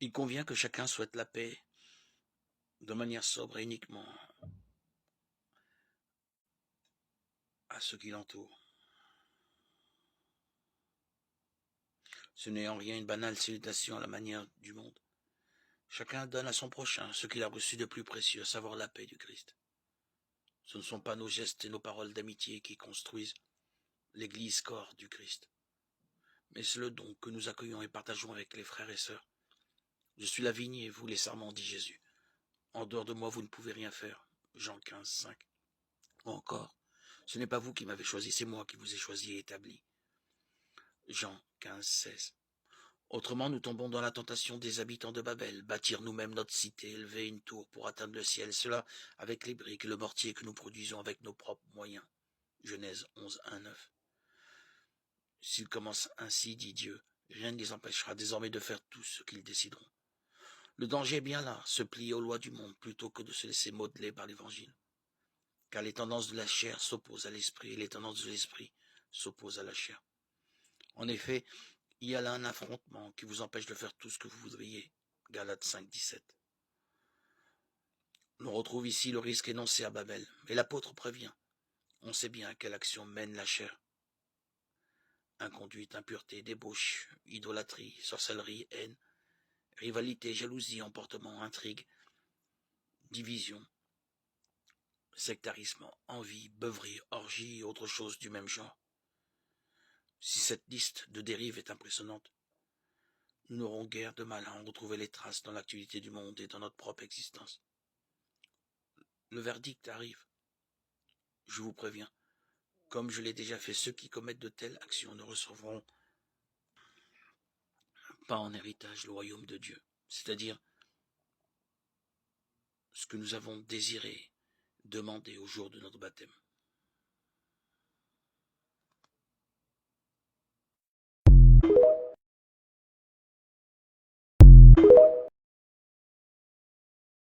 Il convient que chacun souhaite la paix de manière sobre et uniquement à ceux qui l'entourent. Ce n'est en rien une banale salutation à la manière du monde. Chacun donne à son prochain ce qu'il a reçu de plus précieux, à savoir la paix du Christ. Ce ne sont pas nos gestes et nos paroles d'amitié qui construisent l'église corps du Christ, mais c'est le don que nous accueillons et partageons avec les frères et sœurs. Je suis la vigne et vous les sarments, dit Jésus. En dehors de moi, vous ne pouvez rien faire. Jean 15, 5. Ou encore, ce n'est pas vous qui m'avez choisi, c'est moi qui vous ai choisi et établi. Jean 15, 16. Autrement, nous tombons dans la tentation des habitants de Babel, bâtir nous-mêmes notre cité, élever une tour pour atteindre le ciel, cela avec les briques et le mortier que nous produisons avec nos propres moyens. Genèse 11, 1, 9. S'ils commencent ainsi, dit Dieu, rien ne les empêchera désormais de faire tout ce qu'ils décideront. Le danger est bien là, se plier aux lois du monde plutôt que de se laisser modeler par l'Évangile. Car les tendances de la chair s'opposent à l'esprit et les tendances de l'esprit s'opposent à la chair. En effet, il y a là un affrontement qui vous empêche de faire tout ce que vous voudriez. Galates 5, 17. On retrouve ici le risque énoncé à Babel, et l'apôtre prévient. On sait bien quelle action mène la chair. Inconduite, impureté, débauche, idolâtrie, sorcellerie, haine, rivalité, jalousie, emportement, intrigue, division, sectarisme, envie, beuverie, orgie et autres choses du même genre. Si cette liste de dérives est impressionnante, nous n'aurons guère de mal à en retrouver les traces dans l'actualité du monde et dans notre propre existence. Le verdict arrive. Je vous préviens, comme je l'ai déjà fait, ceux qui commettent de telles actions ne recevront pas en héritage le royaume de Dieu, c'est-à-dire ce que nous avons désiré, demandé au jour de notre baptême.